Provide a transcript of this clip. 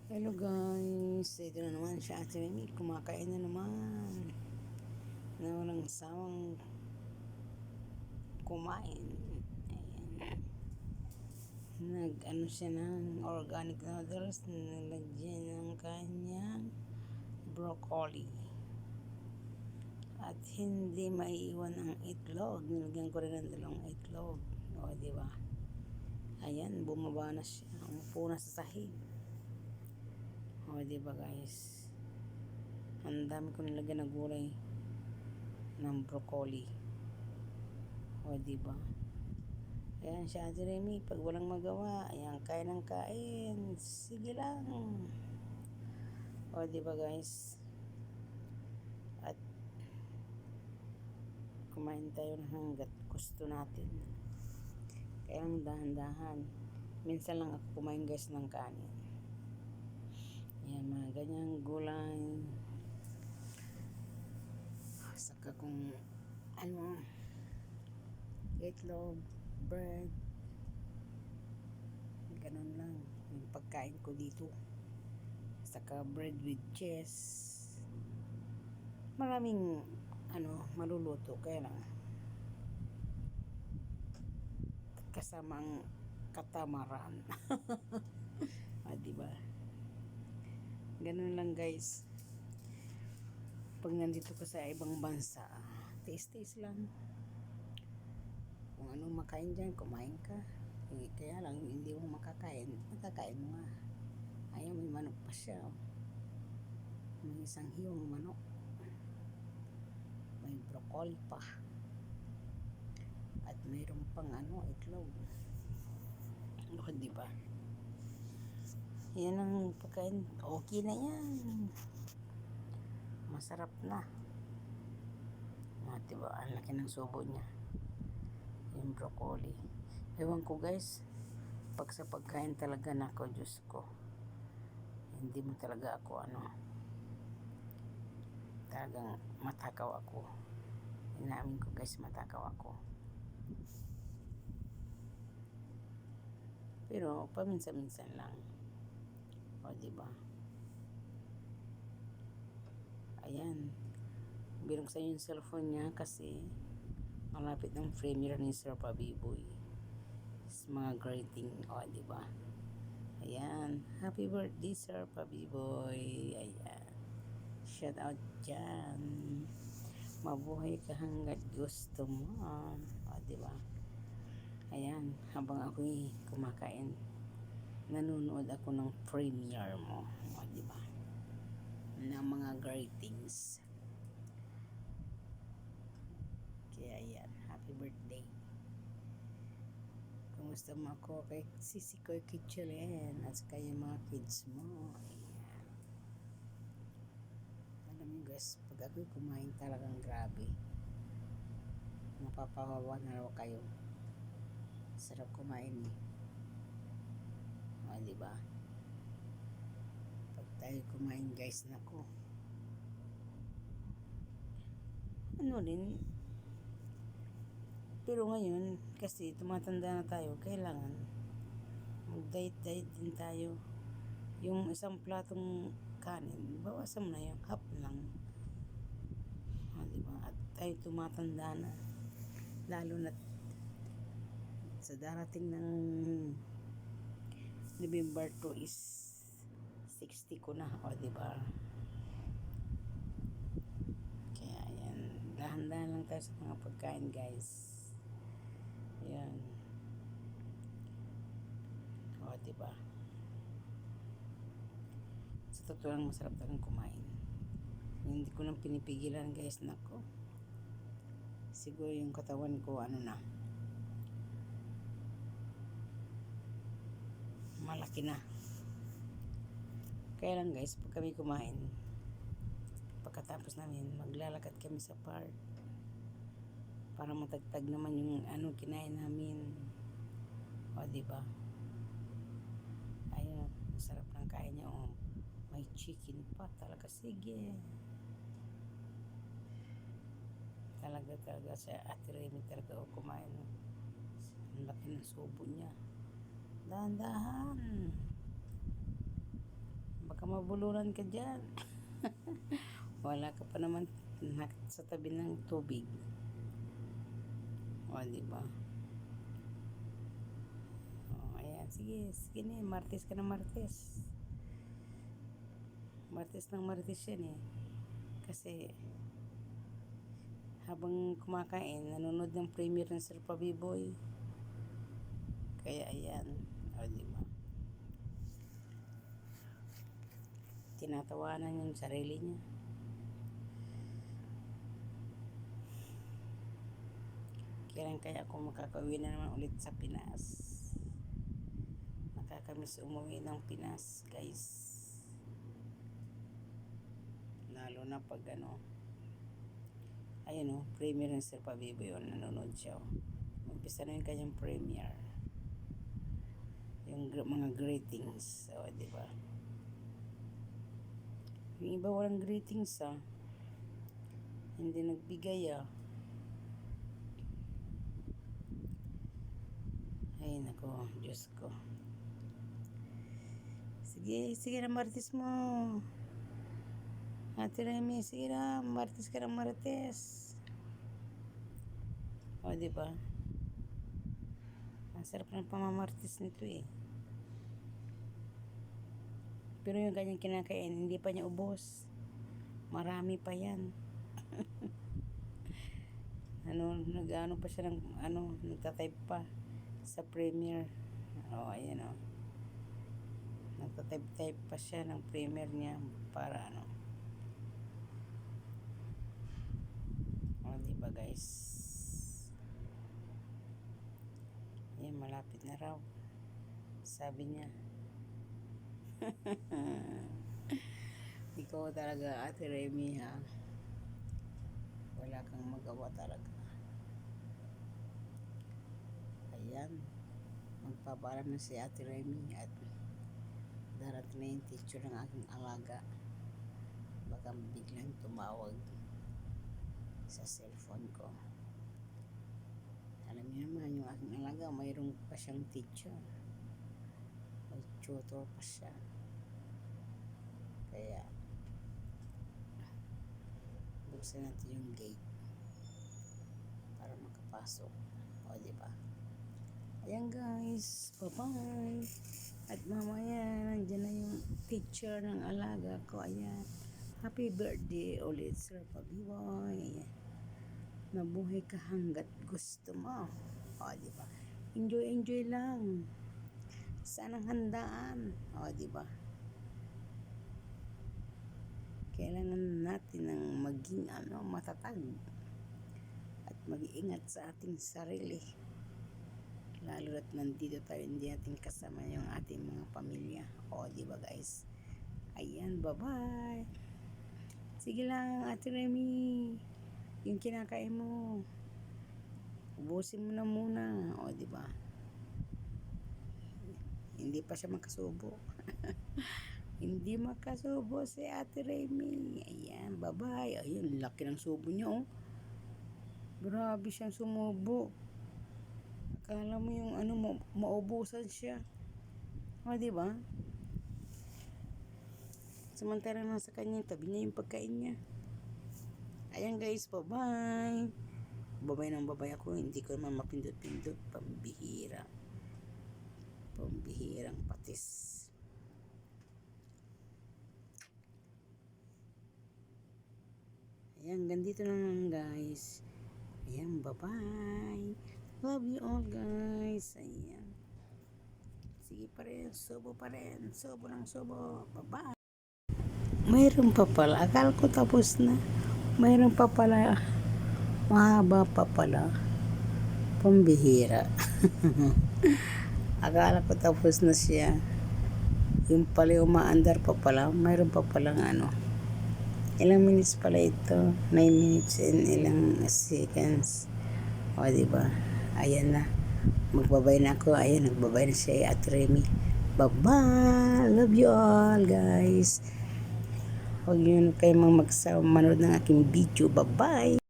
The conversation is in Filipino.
Hello guys, ito na naman siya Ate Remy, kumakain na naman na walang sawang kumain. Ayan. Nag-ano siya ng organic noodles, nilagyan ng kanyang broccoli. At hindi maiiwan ang itlog, nilagyan ko rin ng 2 itlog. O, diba? Ayan, bumaba na siya, umupo na sa sahig. O, diba guys? Ang dami ko nilagyan ng gulay ng broccoli. O, diba? Ayan siya, Ate Remy. Pag walang magawa, ayan, kain ng kain. Sige lang. O, diba guys? At kumain tayo ng hanggat gusto natin. Kaya lang dahan-dahan. Minsan lang ako kumain guys ng kanin. Ayan, mga ganyang gulay. Saka kung ano, itlog, bread, ganun lang yung pagkain ko dito. Saka bread with cheese. Maraming maluluto, kaya lang kasamang katamaran. Diba? Ganun lang guys. Pag nandito ka sa ibang bansa, taste lang. Kung ano makain dyan, kumain ka. Kaya lang, hindi mo makakain mo nga. Ayaw, may manok pa siya. May isang hiyong manok. May broccoli pa. At mayroon pang itlog. Diba? Yan ang pagkain. Okay na yan. Masarap na. Diba? Ang laki ng subo niya. Yung broccoli. Ewan ko guys. Pag sa pagkain talaga nako, Diyos ko. Hindi mo talaga ako talagang matakaw ako. Inamin ko guys, matakaw ako. Pero paminsan-minsan lang. O, diba? Ayan. Birong sa yung cellphone niya kasi malapit ng premiere ni Sir Pabiboy. Mga greeting. O, diba? Ayan. Happy birthday, Sir Pabiboy. Ayan. Shout out dyan. Mabuhay ka hanggat gusto mo. O, diba? Ayan. Habang ako'y kumakain, nanonood ako ng premiere mo. O, diba? Ng mga greetings. Kaya ayan. Happy birthday. Kumusta mo ako kay Sisi Koy Kitchelen at saka yung mga kids mo. Ayan. Alam mo guys, pag ako'y kumain talagang grabe. Mapapawawa na raw kayo. Sarap kumain eh. O, diba? Pag tayo kumain guys, nako. Rin. Pero ngayon, kasi tumatanda na tayo, kailangan mag-diet din tayo. Yung isang platong kanin, bawasan mo na yung half lang. Diba? At tayo tumatanda na. Lalo na sa darating ng November 2 is 60 ko na. O, diba? Kaya, ayan. Dahan-dahan lang tayo sa mga pagkain, guys. Ayan. O, diba? Sa totoo lang, masarap talagang kumain. Hindi ko lang pinipigilan, guys. Nako. Siguro yung katawan ko, na. Malaki na. Kaya lang, guys, pag kami kumain, pagkatapos namin, maglalakad kami sa park para matagtag naman yung kinain namin. O, diba? Ayun, masarap ng kain niya. O, may chicken pa. Talaga, sige. Talaga sa Ate Remy talaga kumain. Ang laki ng subo niya. Dahan-dahan. mabuluran ka dyan. Wala ka pa naman sa tabi ng tubig. O, diba? O, ayan. Sige, sige na. Martes ka na martes. Martes ng martes yan eh. Kasi, habang kumakain, nanonood ng premiere ng Sir Pabiboy. Kaya, ayan. O, diba? Tinatawanan yung sarili niya. Kailan kaya ako makakauwi na naman ulit sa Pinas? Nakakamiss umuwi ng Pinas, guys. Lalo na pag ayun premiere ng Sir Pabiboy yun, nanonood siya. Umpisa na yung kanyang premiere. Yung mga greetings. So, diba? Yung iba walang greetings hindi nagbigay Ay nako, Diyos ko. Sige na martes mo. Ate Remy, sige na, martes ka na martes. O, diba? Ang sarap ng pamamartes nito eh. Pero yung kanyang kinakain, hindi pa niya ubos. Marami pa yan. Nag-ano pa siya ng, nagtatype pa sa premiere. O, ayan o. Nagtatype pa siya ng premiere niya para O, diba guys? Ayan, malapit na raw. Sabi niya. Ikaw talaga, Ate Remy, ha? Wala kang magawa talaga. Ayan, magpapaalam na si Ate Remy at darating na yung teacher ng aking alaga. Baka biglang tumawag sa cellphone ko. Alam niyo naman, yung aking alaga, mayroong pa siyang teacher. May tutor pa siya. Kaya buksan natin yung gate para makapasok. O, diba? Ayan guys, bye-bye. At mamaya nandiyan na yung teacher ng alaga ko. Ayan, happy birthday ulit Sir Pabiboy. Ayan, mabuhay ka hanggat gusto mo. O, diba? Enjoy lang. Saan ang handaan? O, diba? Kailangan natin ng maging matatag at mag-iingat sa ating sarili. Lalo at nandito tayo, hindi natin kasama yung ating mga pamilya. O, diba guys? Ayan, bye-bye. Sige lang, Ate Remy. Yung kinakain mo, ubusin mo na muna. O, diba? Hindi pa siya makasubo. Hindi makasubo si Ate Remy. Ayan, bye-bye. Ayun, laki ng subo niya, oh. Grabe siyang sumubo. Akala mo yung maubusan siya. O, diba? Samantala na sa kanya, tabi niya yung pagkain niya. Ayan guys, bye-bye. Babay ng babay ako. Hindi ko naman mapindot-pindot. Pambihira. Pambihirang patis. Ayan, ganito na lang guys. Ayan, bye-bye. Love you all guys. Ayan. Sige pa rin, subo pa rin. Subo ng subo. Bye-bye. Mayroon pa pala. Akala ko tapos na. Mayroon pa pala. Mahaba pa pala. Pambihira. Akala ko tapos na siya. Yung pala umaandar pa pala. Mayroon pa palang ilang minutes pala ito. 9 minutes and ilang seconds. O, diba? Ayan na. Magbabay na ako. Ayan, nagbabay na siya at Remy. Bye-bye! Love you all, guys. Huwag nyo kayong manood ng aking video. Bye-bye!